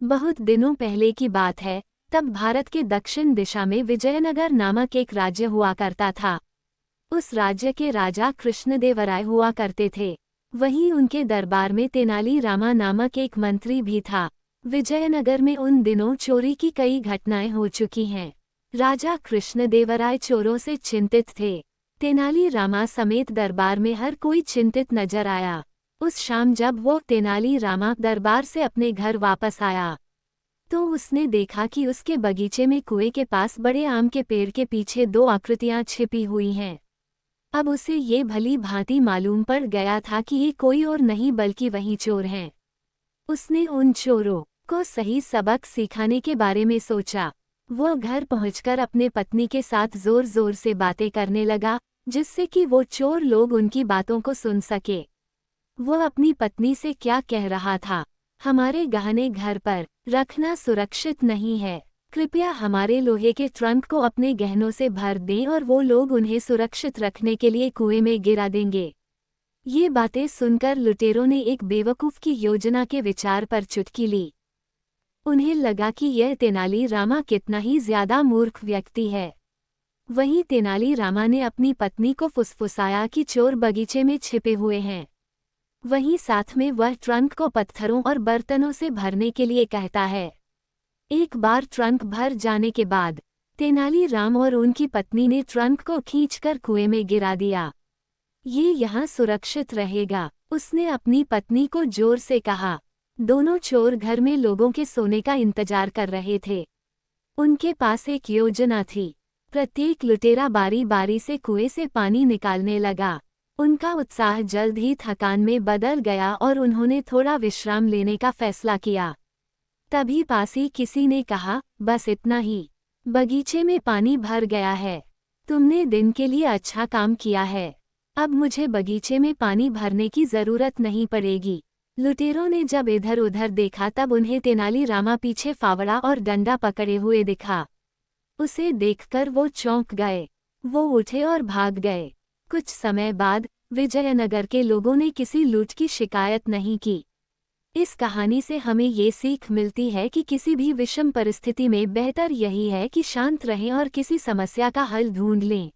बहुत दिनों पहले की बात है। तब भारत के दक्षिण दिशा में विजयनगर नामक एक राज्य हुआ करता था। उस राज्य के राजा कृष्णदेवराय हुआ करते थे। वहीं उनके दरबार में तेनाली रामा नामक एक मंत्री भी था। विजयनगर में उन दिनों चोरी की कई घटनाएं हो चुकी हैं। राजा कृष्णदेवराय चोरों से चिंतित थे। तेनाली रामा समेत दरबार में हर कोई चिंतित नजर आया। उस शाम जब वो तेनाली रामा दरबार से अपने घर वापस आया तो उसने देखा कि उसके बगीचे में कुएं के पास बड़े आम के पेड़ के पीछे दो आकृतियां छिपी हुई हैं। अब उसे ये भली भांति मालूम पड़ गया था कि ये कोई और नहीं बल्कि वही चोर हैं। उसने उन चोरों को सही सबक सिखाने के बारे में सोचा। वो घर पहुंचकर अपने पत्नी के साथ जोर जोर से बातें करने लगा, जिससे कि वो चोर लोग उनकी बातों को सुन सके। वो अपनी पत्नी से क्या कह रहा था? हमारे गहने घर पर रखना सुरक्षित नहीं है। कृपया हमारे लोहे के ट्रंक को अपने गहनों से भर दें और वो लोग उन्हें सुरक्षित रखने के लिए कुएं में गिरा देंगे। ये बातें सुनकर लुटेरों ने एक बेवकूफ की योजना के विचार पर चुटकी ली। उन्हें लगा कि यह तेनाली रामा कितना ही ज्यादा मूर्ख व्यक्ति है। वहीं तेनाली रामा ने अपनी पत्नी को फुसफुसाया कि चोर बगीचे में छिपे हुए हैं। वहीं साथ में वह ट्रंक को पत्थरों और बर्तनों से भरने के लिए कहता है। एक बार ट्रंक भर जाने के बाद तेनाली राम और उनकी पत्नी ने ट्रंक को खींचकर कुएं में गिरा दिया। ये यहाँ सुरक्षित रहेगा, उसने अपनी पत्नी को जोर से कहा। दोनों चोर घर में लोगों के सोने का इंतजार कर रहे थे। उनके पास एक योजना थी। प्रत्येक लुटेरा बारी बारी से कुएं से पानी निकालने लगा। उनका उत्साह जल्द ही थकान में बदल गया और उन्होंने थोड़ा विश्राम लेने का फैसला किया। तभी पास ही किसी ने कहा, बस इतना ही, बगीचे में पानी भर गया है। तुमने दिन के लिए अच्छा काम किया है। अब मुझे बगीचे में पानी भरने की जरूरत नहीं पड़ेगी। लुटेरों ने जब इधर उधर देखा तब उन्हें तेनाली रामा पीछे फावड़ा और डंडा पकड़े हुए दिखा। उसे देखकर वो चौंक गए। वो उठे और भाग गए। कुछ समय बाद विजयनगर के लोगों ने किसी लूट की शिकायत नहीं की। इस कहानी से हमें ये सीख मिलती है कि किसी भी विषम परिस्थिति में बेहतर यही है कि शांत रहें और किसी समस्या का हल ढूंढ लें।